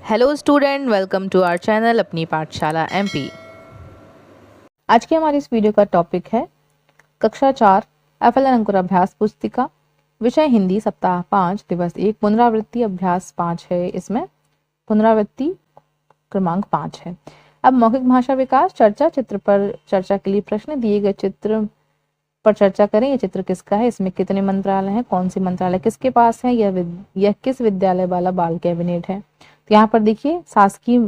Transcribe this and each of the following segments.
Hello student, welcome to our channel Apni Pathshala MP. आज के हमारी इस वीडियो का टॉपिक है कक्षा 4 एफएल अंकुराभ्यास पुस्तिका, विषय हिंदी, सप्ताह 5, दिवस 1, पुनरावृत्ति अभ्यास 5 है। इसमें पुनरावृत्ति क्रमांक 5 है। अब मौखिक भाषा विकास चर्चा, चित्र पर चर्चा के लिए प्रश्न दिए गए चित्र पर चर्चा करें। ये चित्र किसका है, इसमें कितने मंत्रालय हैं, कौन सी मंत्रालय किसके पास है, यह किस विद्यालय वाला बाल कैबिनेट है। तो यहाँ पर देखिए, शासकीय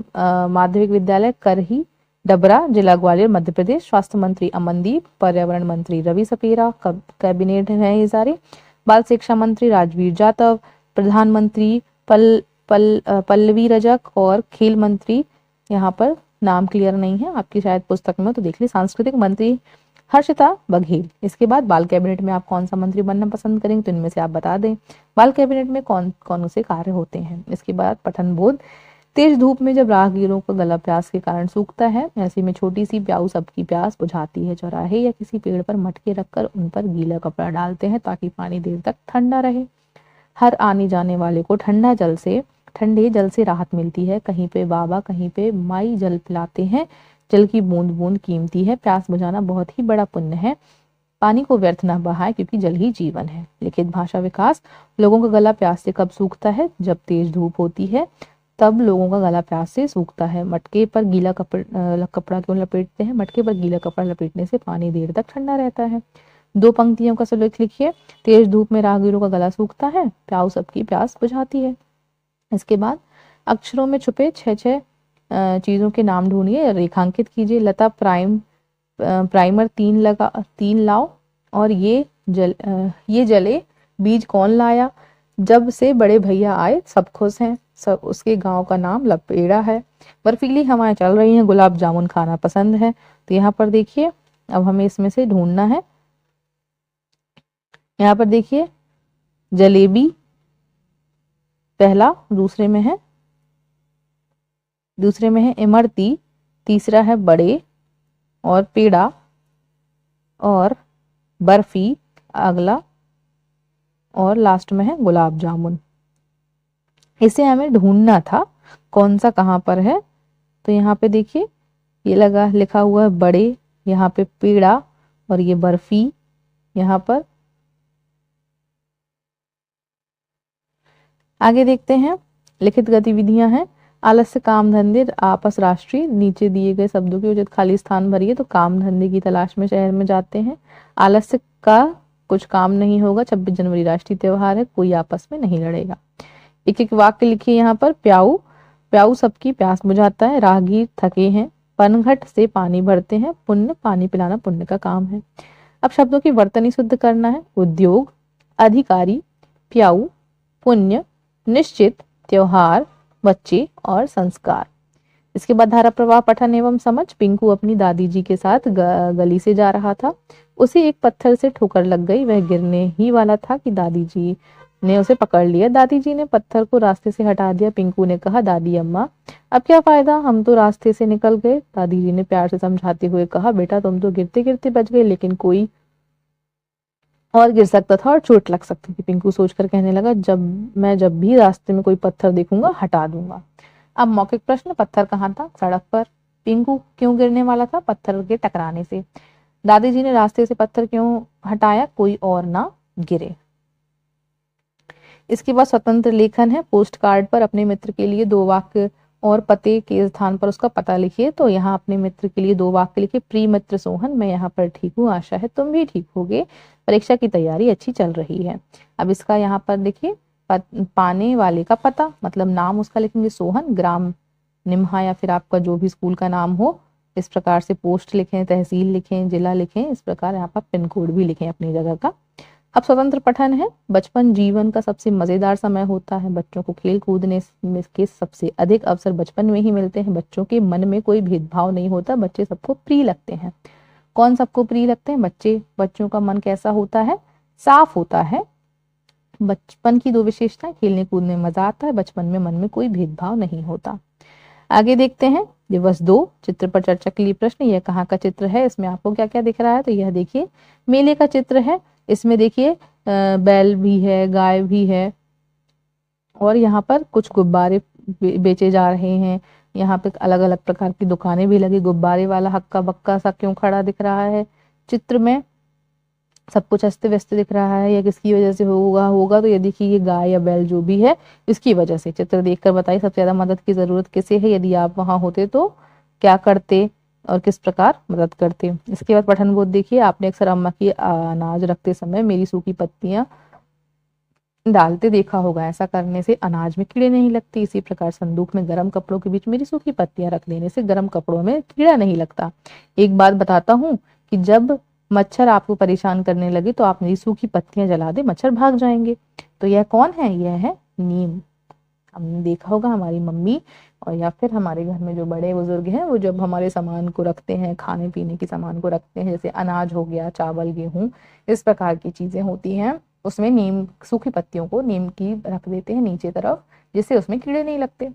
माध्यमिक विद्यालय करही डबरा, जिला ग्वालियर, मध्य प्रदेश। स्वास्थ्य मंत्री अमनदीप, पर्यावरण मंत्री रवि सपेरा, कैबिनेट है ये सारे। बाल शिक्षा मंत्री राजवीर जाटव, प्रधानमंत्री पल्लवी रजक और खेल मंत्री, यहाँ पर नाम क्लियर नहीं है आपकी शायद पुस्तक में, तो देख ली, सांस्कृतिक मंत्री हर्षिता बघेल। इसके बाद बाल कैबिनेट में आप कौन सा मंत्री बनना पसंद करेंगे, तो इनमें से आप बता दें। बाल कैबिनेट में कौन कौन से कार्य होते हैं। इसके बाद पठन बोध, तेज धूप में जब राहगीरों को गला प्यास के कारण सूखता है, ऐसे में छोटी सी प्याऊ सबकी प्यास बुझाती है। चौराहे या किसी पेड़ पर मटके रखकर उन पर गीला कपड़ा डालते हैं ताकि पानी देर तक ठंडा रहे। हर आने जाने वाले को ठंडे जल से राहत मिलती है। कहीं पे बाबा, कहीं पे माई जल पिलाते हैं। जल की बूंद बूंद कीमती है। प्यास बुझाना बहुत ही बड़ा पुण्य है। पानी को व्यर्थ न बहाए क्योंकि जल ही जीवन है। लिखित भाषा विकास, लोगों का गला प्यास से कब सूखता है, जब तेज धूप होती है, तब लोगों का गला प्यास से सूखता है। मटके पर गीला कपड़ा क्यों लपेटते हैं, मटके पर गीला कपड़ा लपेटने से पानी देर तक ठंडा रहता है। दो पंक्तियों का सुलेख लिखिए। तेज धूप में राहगीरों का गला सूखता है, प्याऊ सबकी प्यास बुझाती है। इसके बाद अक्षरों में छुपे छह चीजों के नाम ढूंढिए, रेखांकित कीजिए। लता प्राइमर 3 लाओ, और ये जले बीज कौन लाया, जब से बड़े भैया आए सब खुश हैं, सब उसके गांव का नाम लपेड़ा है। बर्फीली हवाएं चल रही हैं, गुलाब जामुन खाना पसंद है। तो यहाँ पर देखिए, अब हमें इसमें से ढूंढना है। यहाँ पर देखिए, जलेबी पहला, दूसरे में है इमरती, तीसरा है बड़े, और पेड़ा, और बर्फी अगला, और लास्ट में है गुलाब जामुन। इसे हमें ढूंढना था कौन सा कहाँ पर है। तो यहाँ पे देखिए, ये लिखा हुआ है बड़े, यहाँ पे पेड़ा, और ये बर्फी यहाँ पर। आगे देखते हैं, लिखित गतिविधियां हैं। आलस्य, काम धंधे, आपस, राष्ट्रीय। नीचे दिए गए शब्दों की उचित खाली स्थान भरिए। तो काम धंधे की तलाश में शहर में जाते हैं। आलस्य का कुछ काम नहीं होगा, 26 जनवरी राष्ट्रीय त्योहार है, कोई आपस में नहीं लड़ेगा। एक एक वाक्य लिखिए। यहाँ पर प्याऊ सबकी प्यास बुझाता है, राहगीर थके हैं, पनघट से पानी भरते हैं, पुण्य, पानी पिलाना पुण्य का काम है। अब शब्दों की वर्तनी शुद्ध करना है। उद्योग, अधिकारी, प्याऊ, पुण्य, निश्चित, त्योहार, बच्चे और संस्कार। इसके बाद धारा प्रवाह, पठन एवं समझ। पिंकू अपनी दादी जी के साथ गली से जा रहा था। उसे एक पत्थर से ठोकर लग गई। वह गिरने ही वाला था कि दादी जी ने उसे पकड़ लिया। दादी जी ने पत्थर को रास्ते से हटा दिया। पिंकू ने कहा, दादी अम्मा अब क्या फायदा, हम तो रास्ते से निकल गए। दादी जी ने प्यार से समझाते हुए कहा, बेटा तुम तो गिरते गिरते बच गए, लेकिन कोई और गिर सकता था और चोट लग सकती थी। पिंकू सोचकर कहने लगा, जब भी रास्ते में कोई पत्थर देखूंगा हटा दूंगा। अब मौखिक प्रश्न, पत्थर कहाँ था, सड़क पर। पिंकू क्यों गिरने वाला था, पत्थर के टकराने से। दादी जी ने रास्ते से पत्थर क्यों हटाया, कोई और ना गिरे। इसके बाद स्वतंत्र लेखन है। पोस्ट कार्ड पर अपने मित्र के लिए 2 वाक्य और पते के स्थान पर उसका पता लिखिए। तो यहाँ अपने मित्र के लिए 2 वाक्य लिखिए। प्रिय मित्र सोहन, मैं यहाँ पर ठीक हूँ, आशा है तुम भी ठीक होगे, परीक्षा की तैयारी अच्छी चल रही है। अब इसका यहाँ पर देखिए, पाने वाले का पता, मतलब नाम उसका लिखेंगे सोहन, ग्राम निम्हा या फिर आपका जो भी स्कूल का नाम हो, इस प्रकार से पोस्ट लिखें, तहसील लिखें, जिला लिखें, इस प्रकार यहाँ पर पिन कोड भी लिखें अपनी जगह का। अब स्वतंत्र पठन है। बचपन जीवन का सबसे मजेदार समय होता है। बच्चों को खेल कूदने के सबसे अधिक अवसर बचपन में ही मिलते हैं। बच्चों के मन में कोई भेदभाव नहीं होता, बच्चे सबको प्रिय लगते हैं। कौन सबको प्रिय लगते हैं, बच्चों का मन कैसा होता है, साफ होता है। बचपन की 2 विशेषताएं, खेलने कूदने में मजा आता है, बचपन में मन में कोई भेदभाव नहीं होता। आगे देखते हैं, दिवस 2, चित्र पर चर्चा के लिए प्रश्न। यह कहाँ का चित्र है, इसमें आपको क्या क्या दिख रहा है, तो यह देखिए मेले का चित्र है। इसमें देखिए बैल भी है, गाय भी है, और यहाँ पर कुछ गुब्बारे बेचे जा रहे हैं। यहाँ पे अलग अलग प्रकार की दुकानें भी लगी। गुब्बारे वाला हक्का बक्का सा क्यों खड़ा दिख रहा है चित्र में? सब कुछ अस्त व्यस्त दिख रहा है, या किसकी वजह से होगा तो ये देखिए, ये गाय या बैल जो भी है इसकी वजह से। चित्र देखकर बताइए सबसे ज्यादा मदद की जरूरत किसे है? यदि आप वहां होते तो क्या करते और किस प्रकार मदद करते? इसके बाद पठन बोध देखिए, आपने अक्सर अम्मा की अनाज रखते समय मेरी सूखी पत्तियां डालते देखा होगा। ऐसा करने से अनाज में कीड़े नहीं लगते। इसी प्रकार संदूक में गर्म कपड़ों के बीच मेरी सूखी पत्तियां रख देने से गर्म कपड़ों में कीड़ा नहीं लगता। एक बात बताता हूँ कि जब मच्छर आपको परेशान करने लगे तो आप मेरी सूखी पत्तियां जला दे, मच्छर भाग जाएंगे। तो यह कौन है? यह है नीम। हमने देखा होगा हमारी मम्मी और या फिर हमारे घर में जो बड़े बुजुर्ग हैं, वो जब हमारे सामान को रखते हैं, खाने पीने के सामान को रखते हैं, जैसे अनाज हो गया, चावल, गेहूं, इस प्रकार की चीजें होती हैं, उसमें नीम, सूखी पत्तियों को नीम की रख देते हैं नीचे तरफ, जिससे उसमें कीड़े नहीं लगते।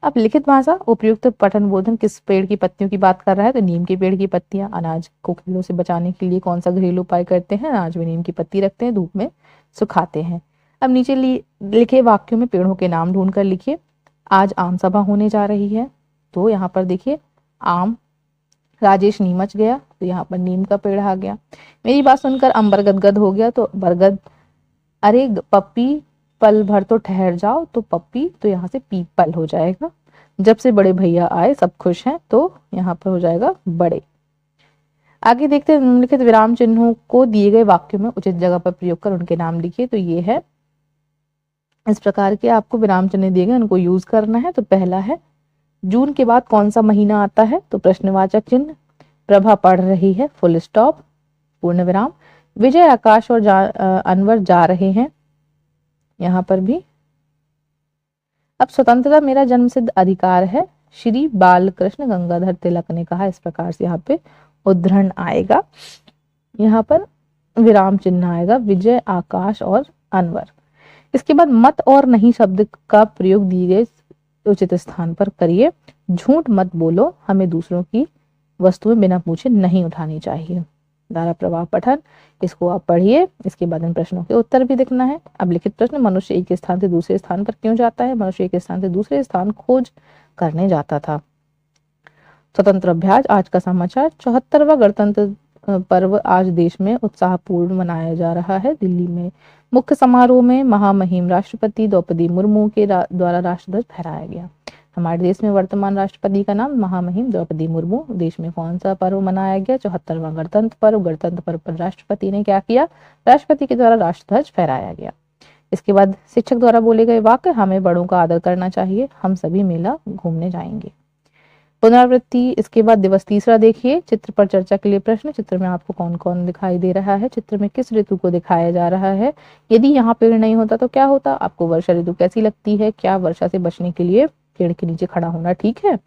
अब लिखित भाषा, उपयुक्त पठन बोधन किस पेड़ की पत्तियों की बात कर रहा है? तो नीम के पेड़ की पत्तियां। अनाज को कीड़ों से बचाने के लिए कौन सा घरेलू उपाय करते हैं? अनाज में नीम की पत्ती रखते हैं, धूप में सुखाते हैं। अब नीचे लिखे वाक्यों में पेड़ों के नाम ढूंढकर लिखिए। आज आम सभा होने जा रही है, तो यहाँ पर देखिए आम। राजेश नीमच गया, तो यहाँ पर नीम का पेड़ आ गया। मेरी बात सुनकर अंबर गदगद हो गया, तो बरगद। अरे पप्पी पल भर तो ठहर जाओ, तो पप्पी, तो यहाँ से पीपल हो जाएगा। जब से बड़े भैया आए सब खुश हैं, तो यहाँ पर हो जाएगा बड़े। आगे देखते हैं, निम्नलिखित विराम चिन्हों को दिए गए वाक्यों में उचित जगह पर प्रयोग कर उनके नाम लिखिए। तो ये है, इस प्रकार के आपको विराम चिन्ह दिए गए, उनको यूज करना है। तो पहला है, जून के बाद कौन सा महीना आता है? तो प्रश्नवाचक चिन्ह। प्रभा पढ़ रही है, फुल स्टॉप, पूर्ण विराम। विजय, आकाश और अनवर जा रहे हैं, यहाँ पर भी। अब स्वतंत्रता मेरा जन्मसिद्ध अधिकार है, श्री बालकृष्ण गंगाधर तिलक ने कहा। इस प्रकार से यहाँ पे उद्धरण आएगा, यहाँ पर विराम चिन्ह आएगा, विजय, आकाश और अनवर। इसके बाद मत और नहीं शब्द का प्रयोग दिए गए उचित स्थान पर करिए। झूठ मत बोलो, हमें दूसरों की वस्तुएं बिना पूछे नहीं उठानी चाहिए। धारा प्रवाह पठन, इसको आप पढ़िए। इसके बाद इन प्रश्नों के उत्तर भी देखना है। अब लिखित प्रश्न, मनुष्य एक स्थान से दूसरे स्थान पर क्यों जाता है? मनुष्य एक स्थान से दूसरे स्थान खोज करने जाता था। स्वतंत्र अभ्यास, आज का समाचार। 74वां गणतंत्र पर्व आज देश में उत्साहपूर्ण मनाया जा रहा है। दिल्ली में मुख्य समारोह में महामहिम राष्ट्रपति द्रौपदी मुर्मू के द्वारा राष्ट्रध्वज फहराया गया। हमारे देश में वर्तमान राष्ट्रपति का नाम महामहिम द्रौपदी मुर्मू। देश में कौन सा पर्व मनाया गया? 74वां गणतंत्र पर्व। गणतंत्र पर्व पर राष्ट्रपति ने क्या किया? राष्ट्रपति के द्वारा राष्ट्रध्वज फहराया गया। इसके बाद शिक्षक द्वारा बोले गए वाक्य, हमें बड़ों का आदर करना चाहिए, हम सभी मेला घूमने जाएंगे। पुनरावृत्ति, इसके बाद दिवस तीसरा देखिए। चित्र पर चर्चा के लिए प्रश्न, चित्र में आपको कौन कौन दिखाई दे रहा है? चित्र में किस ऋतु को दिखाया जा रहा है? यदि यहाँ पेड़ नहीं होता तो क्या होता? आपको वर्षा ऋतु कैसी लगती है? क्या वर्षा से बचने के लिए पेड़ के नीचे खड़ा होना ठीक है?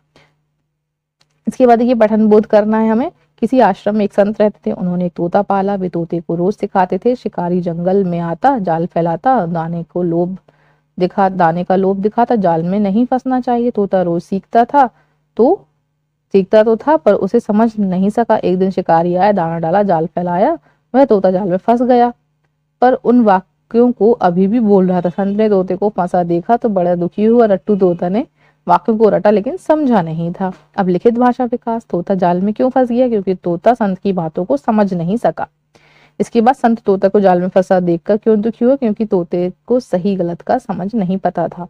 इसके बाद ये पठन बोध करना है हमें। किसी आश्रम में एक संत रहते थे, उन्होंने एक तोता पाला। वे तोते को रोज सिखाते थे। शिकारी जंगल में आता, जाल फैलाता, दाने का लोभ दिखाता, जाल में नहीं फंसना चाहिए। तोता रोज सीखता तो था, पर उसे समझ नहीं सका। एक दिन शिकारी आया, दाना डाला, जाल फैलाया, वह तोता जाल में फंस गया। पर उन वाक्यों को अभी भी बोल रहा था। संत ने तोते को फंसा देखा तो बड़ा दुखी हुआ। रट्टू तोता ने वाक्यों को रटा, लेकिन समझा नहीं था। अब लिखित भाषा विकास, तोता जाल में क्यों फंस गया? क्योंकि तोता संत की बातों को समझ नहीं सका। इसके बाद संत तोता को जाल में फंसा देखकर क्यों दुखी हुआ? क्योंकि तोते को सही गलत का समझ नहीं पता था।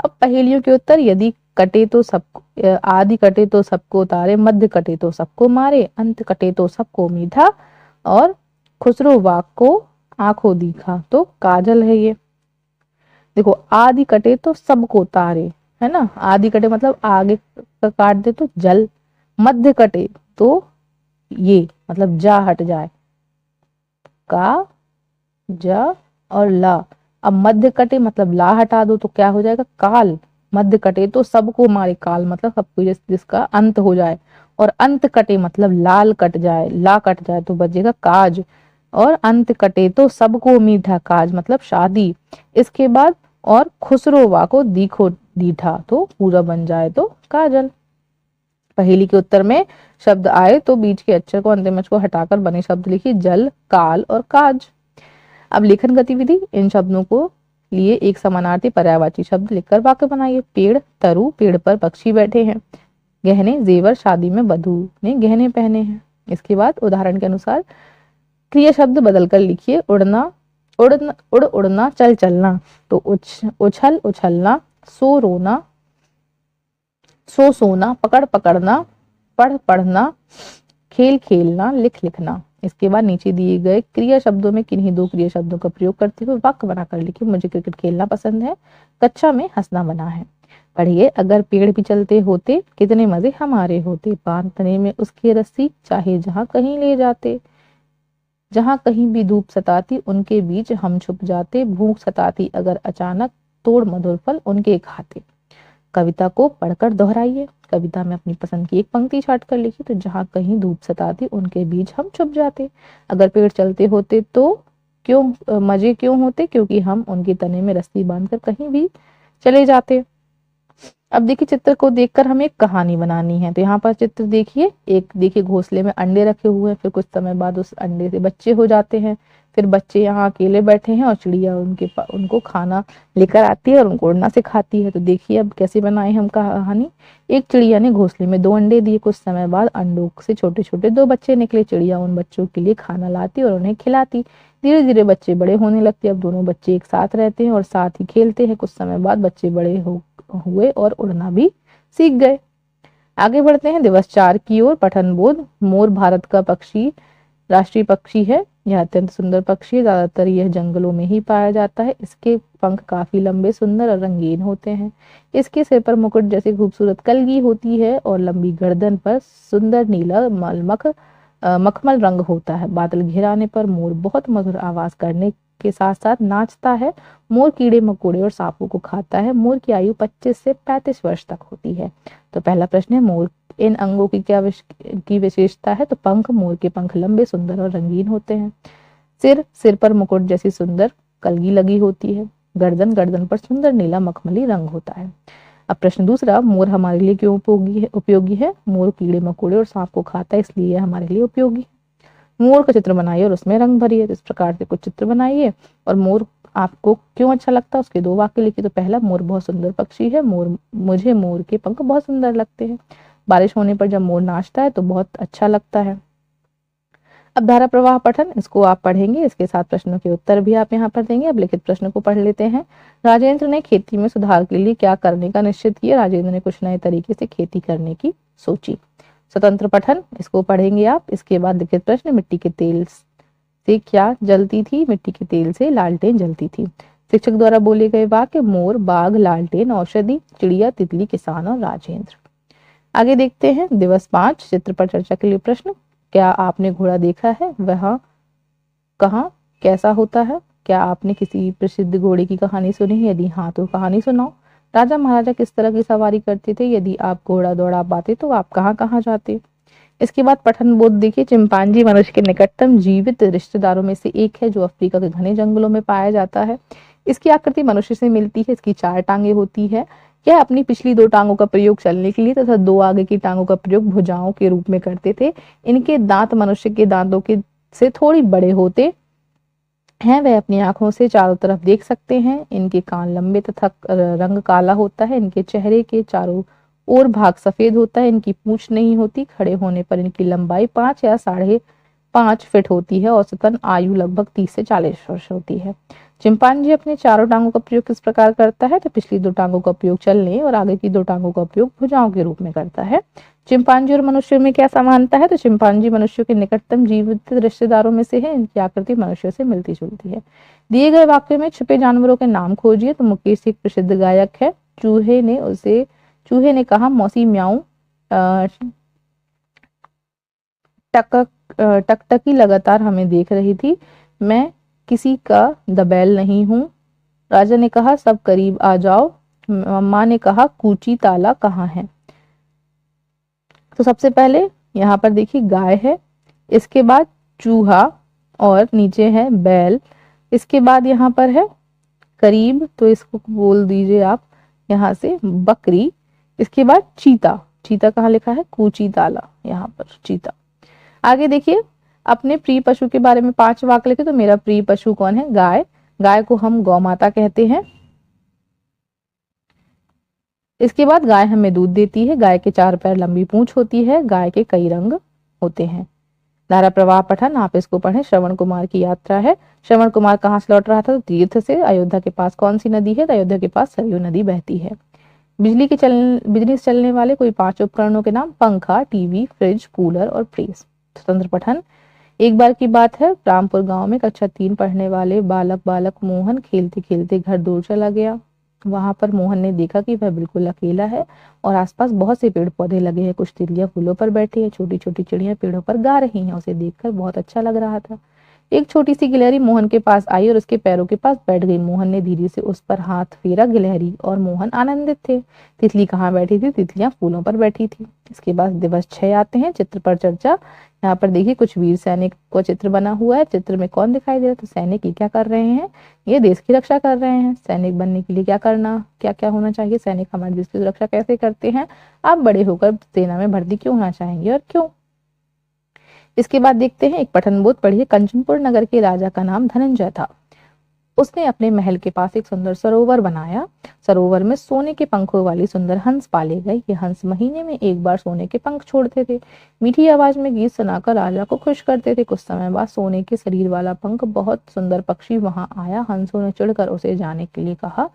अब पहेलियों के उत्तर, यदि कटे तो सबको, आदि कटे तो सबको तारे, मध्य कटे तो सबको मारे, अंत कटे तो सबको मीठा, और खुसरो वाक को आंखों दिखा। तो काजल है ये। देखो, आदि कटे तो सबको तारे, है ना, आदि कटे मतलब आगे काट दे तो जल, मध्य कटे तो ये मतलब जा हट जाए, का, जा और ला। अब मध्य कटे मतलब ला हटा दो तो क्या हो जाएगा? काल। मध्य कटे तो सबको मारे, काल मतलब सबको जिसका अंत हो जाए। और अंत कटे मतलब लाल कट जाए, ला कट जाए तो बचेगा काज। और अंत कटे तो सबको मीठा, काज मतलब शादी। इसके बाद और खुसरोवा को दीखो दीठा, तो पूरा बन जाए तो काजल। पहेली के उत्तर में शब्द आए तो बीच के अक्षर को, अंतिम अक्षर को हटाकर बने शब्द लिखिए, जल, काल और काज। अब लेखन गतिविधि, इन शब्दों को लिए एक समानार्थी पर्यायवाची शब्द लिखकर वाक्य बनाइए। पेड़, तरु, पेड़ पर पक्षी बैठे हैं। गहने, जेवर, शादी में वधू ने गहने पहने हैं। इसके बाद उदाहरण के अनुसार क्रिया शब्द बदलकर लिखिए। उड़ना, उड़ उड़ना, चल चलना। तो उछल उछलना, सो रोना, सो सोना, पकड़ पकड़ना, पढ़ पढ़ना, खेल खेलना, लिख लिखना। इसके बाद नीचे दिए गए क्रिया शब्दों में किन्हीं दो क्रिया शब्दों का प्रयोग करते हुए वाक्य बनाकर लिखिए। मुझे क्रिकेट खेलना पसंद है, कक्षा में हंसना मना है। पढ़िए। अगर पेड़ भी चलते होते कितने मजे हमारे होते, बांधने में उसकी रस्सी चाहे जहां कहीं ले जाते, जहां कहीं भी धूप सताती उनके बीच हम छुप जाते, भूख सताती अगर अचानक तोड़ मधुर फल उनके खाते। कविता को पढ़कर दोहराइए। कविता में अपनी पसंद की एक पंक्ति छाट कर लिखी। तो जहां कहीं धूप सताती उनके बीच हम छुप जाते, अगर पेड़ चलते होते तो क्यों मजे क्यों होते, क्योंकि हम उनके तने में रस्सी बांधकर कहीं भी चले जाते। अब देखिए चित्र को देखकर हमें एक कहानी बनानी है। तो यहाँ पर चित्र देखिए, एक देखिए घोंसले में अंडे रखे हुए हैं, फिर कुछ समय बाद उस अंडे से बच्चे हो जाते हैं, फिर बच्चे यहाँ अकेले बैठे हैं और चिड़िया उनको खाना लेकर आती है और उनको उड़ना सिखाती है। तो देखिए अब कैसे बनाए हम कहानी। एक चिड़िया ने घोंसले में 2 अंडे दिए। कुछ समय बाद अंडों से छोटे छोटे 2 बच्चे निकले। चिड़िया उन बच्चों के लिए खाना लाती और उन्हें खिलाती। धीरे धीरे बच्चे बड़े होने लगते। अब दोनों बच्चे एक साथ रहते हैं और साथ ही खेलते हैं। कुछ समय बाद बच्चे बड़े हुए और उड़ना भी सीख गए। आगे बढ़ते हैं दिवस 4 की ओर। पठन बोध। मोर भारत का पक्षी, राष्ट्रीय पक्षी है। यह अत्यंत सुंदर पक्षी है। ज्यादातर यह जंगलों में ही पाया जाता है। इसके पंख काफी लंबे, सुंदर और रंगीन होते हैं। इसके सिर पर मुकुट जैसी खूबसूरत कलगी होती है और लंबी गर्दन पर सुंदर नीला मखमल रंग होता है। बादल घिराने पर मोर बहुत मधुर आवाज करने के साथ साथ नाचता है। मोर कीड़े मकोड़े और सांपों को खाता है। मोर की आयु 25 से 35 वर्ष तक होती है। तो पहला प्रश्न है, मोर इन अंगों की क्या विशेषता है। तो पंख, मोर के पंख लंबे, सुंदर और रंगीन होते हैं। सिर पर मुकुट जैसी सुंदर कलगी लगी होती है। गर्दन पर सुंदर नीला मखमली रंग होता है। अब प्रश्न दूसरा, मोर हमारे लिए क्यों उपयोगी है। मोर कीड़े मकोड़े और सांप को खाता है, इसलिए हमारे लिए उपयोगी है। मोर का चित्र बनाइए और उसमें रंग भरिए। इस प्रकार से कुछ चित्र बनाइए और मोर आपको क्यों अच्छा लगता है उसके 2 वाक्य लिखिए। तो पहला, मोर बहुत सुंदर पक्षी है। मुझे मोर के पंख बहुत सुंदर लगते हैं। बारिश होने पर जब मोर नाचता है तो बहुत अच्छा लगता है। अब धारा प्रवाह पठन, इसको आप पढ़ेंगे। इसके साथ प्रश्नों के उत्तर भी आप यहाँ पर देंगे। अब लिखित प्रश्न को पढ़ लेते हैं। राजेंद्र ने खेती में सुधार के लिए क्या करने का निश्चित किया। राजेंद्र ने कुछ नए तरीके से खेती करने की सोची। स्वतंत्र पठन, इसको पढ़ेंगे आप। इसके बाद लिखित प्रश्न, मिट्टी के तेल से क्या जलती थी। मिट्टी के तेल से लालटेन जलती थी। शिक्षक द्वारा बोले गए वाक्य, मोर, बाघ, लालटेन, औषधि, चिड़िया, तितली, किसान और राजेंद्र। आगे देखते हैं दिवस 5, चित्र पर चर्चा के लिए प्रश्न। क्या आपने घोड़ा देखा है, वह कहाँ कैसा होता है। क्या आपने किसी प्रसिद्ध घोड़े की कहानी सुनी है, यदि हाँ तो कहानी सुनाओ। राजा महाराजा किस तरह की सवारी करते थे, यदि आप घोड़ा दौड़ा पाते तो आप कहाँ कहाँ जाते। इसके बाद पठन बोध देखिए। चिंपांजी मनुष्य के निकटतम जीवित रिश्तेदारों में से एक है जो अफ्रीका के घने जंगलों में पाया जाता है। इसकी आकृति मनुष्य से मिलती है। इसकी 4 टांगे होती है। यह अपनी पिछली 2 टांगों का प्रयोग चलने के लिए तथा 2 आगे की टांगों का प्रयोग भुजाओं के रूप में करते थे। इनके दांत मनुष्य के दांतों के से थोड़ी बड़े होते हैं। वह अपनी आंखों से चारों तरफ देख सकते हैं। इनके कान लंबे तथा रंग काला होता है। इनके चेहरे के चारों ओर भाग सफेद होता है। इनकी पूंछ नहीं होती। खड़े होने पर इनकी लंबाई 5 या 5.5 फीट होती है। औसतन आयु लगभग 30 से 40 वर्ष होती है। चिंपांजी अपने चारों टांगों का प्रयोग किस प्रकार करता है। तो पिछली 2 टांगों का प्रयोग चलने और आगे की 2 टांगों का प्रयोग भुजाओं के रूप में करता है। चिंपांजी और मनुष्यों में क्या समानता है। तो चिंपांजी मनुष्यों के निकटतम जीवित रिश्तेदारों में से है। इनकी आकृति मनुष्यों से मिलती जुलती है। दिए गए वाक्य में छुपे जानवरों के नाम खोजिए। तो मुकेश एक प्रसिद्ध गायक है। चूहे ने कहा, मौसी म्याऊ, टकटकी लगातार हमें देख रही थी। मैं किसी का दबैल नहीं हूँ। राजा ने कहा, सब करीब आ जाओ। माँ ने कहा, कूची ताला कहाँ है। तो सबसे पहले यहाँ पर देखिए गाय है। इसके बाद चूहा और नीचे है बैल। इसके बाद यहाँ पर है करीब, तो इसको बोल दीजिए आप यहाँ से बकरी। इसके बाद चीता। चीता कहाँ लिखा है, कूची ताला, यहाँ पर चीता। आगे देखिए, अपने प्रिय पशु के बारे में 5 वाक्य लिखे। तो मेरा प्रिय पशु कौन है, गाय। गाय को हम गौ माता कहते हैं। इसके बाद गाय हमें दूध देती है। गाय के 4 पैर, लंबी पूंछ होती है। गाय के कई रंग होते हैं। धारा प्रवाह पठन, आप इसको पढ़ें। श्रवण कुमार की यात्रा है। श्रवण कुमार कहाँ से लौट रहा था? तो तीर्थ से। अयोध्या के पास कौन सी नदी है? तो अयोध्या के पास सरयू नदी बहती है। बिजली से चलने वाले कोई 5 उपकरणों के नाम? पंखा, टीवी, फ्रिज, कूलर और प्रेस। स्वतंत्र पठन, एक बार की बात है, रामपुर गांव में कक्षा 3 पढ़ने वाले बालक मोहन खेलते खेलते घर दूर चला गया। वहां पर मोहन ने देखा कि वह बिल्कुल अकेला है और आसपास बहुत से पेड़ पौधे लगे हैं। कुछ तितलियां फूलों पर बैठी है, छोटी छोटी चिड़ियां पेड़ों पर गा रही हैं। उसे देखकर बहुत अच्छा लग रहा था। एक छोटी सी गिलहरी मोहन के पास आई और उसके पैरों के पास बैठ गई। मोहन ने धीरे से उस पर हाथ फेरा। गिलहरी और मोहन आनंदित थे। तितली कहाँ बैठी थी? तितलियां फूलों पर बैठी थी। इसके बाद दिवस 6 आते हैं। चित्र पर चर्चा। यहाँ पर देखिए कुछ वीर सैनिक का चित्र बना हुआ है। चित्र में कौन दिखाई दे रहा है? तो सैनिक ये क्या कर रहे हैं? ये देश की रक्षा कर रहे हैं। सैनिक बनने के लिए क्या करना, क्या क्या होना चाहिए? सैनिक हमारे देश की रक्षा कैसे करते हैं? आप बड़े होकर सेना में भर्ती क्यों होना चाहेंगे और क्यों? इसके बाद देखते हैं, एक पठन बोध पढ़िए। कंचनपुर नगर के राजा का नाम धनंजय था। उसने अपने महल के पास एक सुंदर सरोवर बनाया। सरोवर में सोने के पंखों वाली सुंदर हंस पाले गए। ये हंस महीने में एक बार सोने के पंख छोड़ते थे। मीठी आवाज में गीत सुनाकर राजा को खुश करते थे। कुछ समय बाद सोने के शरीर वाला पंख बहुत सुंदर पक्षी वहां आया। हंसों ने चिढ़कर उसे जाने के लिए कहा।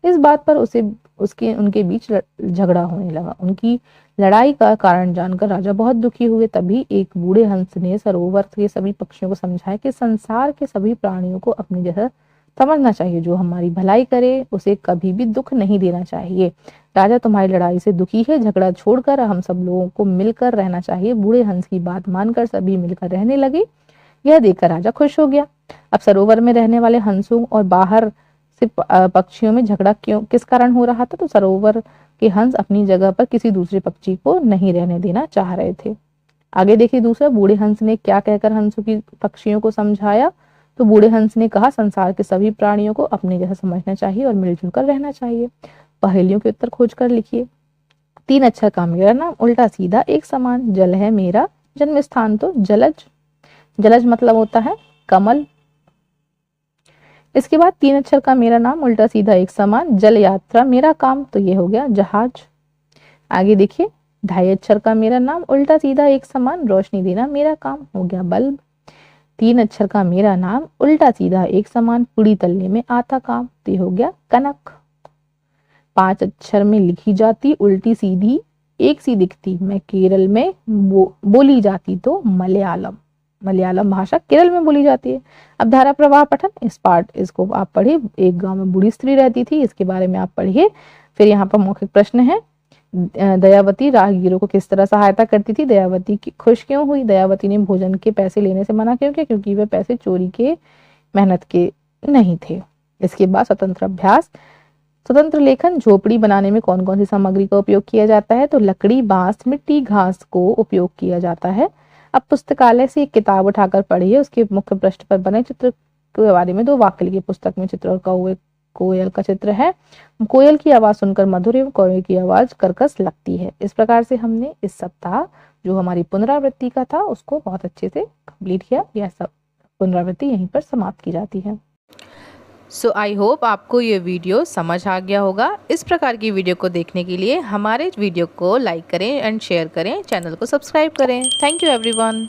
इस बात पर उनके बीच झगड़ा होने लगा। उनकी लड़ाई का कारण जानकर राजा बहुत दुखी हुए। तभी एक बूढ़े हंस ने सरोवर के सभी पक्षियों को समझाया कि संसार के सभी प्राणियों को अपनी जगह समझना चाहिए। जो हमारी भलाई करे उसे कभी भी दुख नहीं देना चाहिए। राजा तुम्हारी लड़ाई से दुखी है। झगड़ा छोड़कर हम सब लोगों को मिलकर रहना चाहिए। बूढ़े हंस की बात मानकर सभी मिलकर रहने लगे। यह देखकर राजा खुश हो गया। अब सरोवर में रहने वाले हंसों और बाहर से पक्षियों में झगड़ा किस कारण हो रहा था? तो सरोवर के हंस अपनी जगह पर किसी दूसरे पक्षी को नहीं रहने देना चाह रहे थे। आगे देखिए दूसरा, बूढ़े हंस ने क्या कहकर हंसों की पक्षियों को समझाया? तो बूढ़े हंस ने कहा, संसार के सभी प्राणियों को अपने जैसा समझना चाहिए और मिलजुल कर रहना चाहिए। पहेलियों के उत्तर खोजकर लिखिए। 3 अक्षर का मेरा नाम, उल्टा सीधा एक समान। जल है मेरा जन्म स्थान तो जलज। जलज मतलब होता है कमल। इसके बाद 3 अक्षर का मेरा नाम, उल्टा सीधा एक समान। जल यात्रा मेरा काम, तो ये हो गया जहाज। आगे देखिए, 2.5 अक्षर का मेरा नाम, उल्टा सीधा एक समान। रोशनी देना मेरा काम, हो गया बल्ब। 3 अक्षर का मेरा नाम, उल्टा सीधा एक समान। पूड़ी तलने में आता काम, तो ये हो गया कनक। 5 अक्षर में लिखी जाती, उल्टी सीधी एक सी दिखती। मैं केरल में बोली जाती तो मलयालम। मलयालम भाषा केरल में बोली जाती है। अब धारा प्रवाह पठन, इसको आप पढ़िए। एक गांव में बूढ़ी स्त्री रहती थी, इसके बारे में आप पढ़िए। फिर यहाँ पर मौखिक प्रश्न है। दयावती राहगीरों को किस तरह सहायता करती थी? दयावती की खुश क्यों हुई? दयावती ने भोजन के पैसे लेने से मना क्यों किया? क्योंकि वे पैसे चोरी के, मेहनत के नहीं थे। इसके बाद स्वतंत्र अभ्यास। स्वतंत्र लेखन, झोपड़ी बनाने में कौन कौन सी सामग्री का उपयोग किया जाता है? तो लकड़ी, बांस, मिट्टी, घास को उपयोग किया जाता है। अब पुस्तकालय से एक किताब उठाकर पढ़िए। उसके मुख्य पृष्ठ पर बने चित्र के बारे में 2 वाक्य लिखिए। पुस्तक में चित्र और कोयल का चित्र है। कोयल की आवाज सुनकर मधुर एवं कौवे की आवाज कर्कश लगती है। इस प्रकार से हमने इस सप्ताह जो हमारी पुनरावृत्ति का था उसको बहुत अच्छे से कंप्लीट किया। यह सब पुनरावृत्ति यहीं पर समाप्त की जाती है। सो आई होप आपको ये वीडियो समझ आ गया होगा। इस प्रकार की वीडियो को देखने के लिए हमारे वीडियो को लाइक करें एंड शेयर करें, चैनल को सब्सक्राइब करें। Thank you everyone.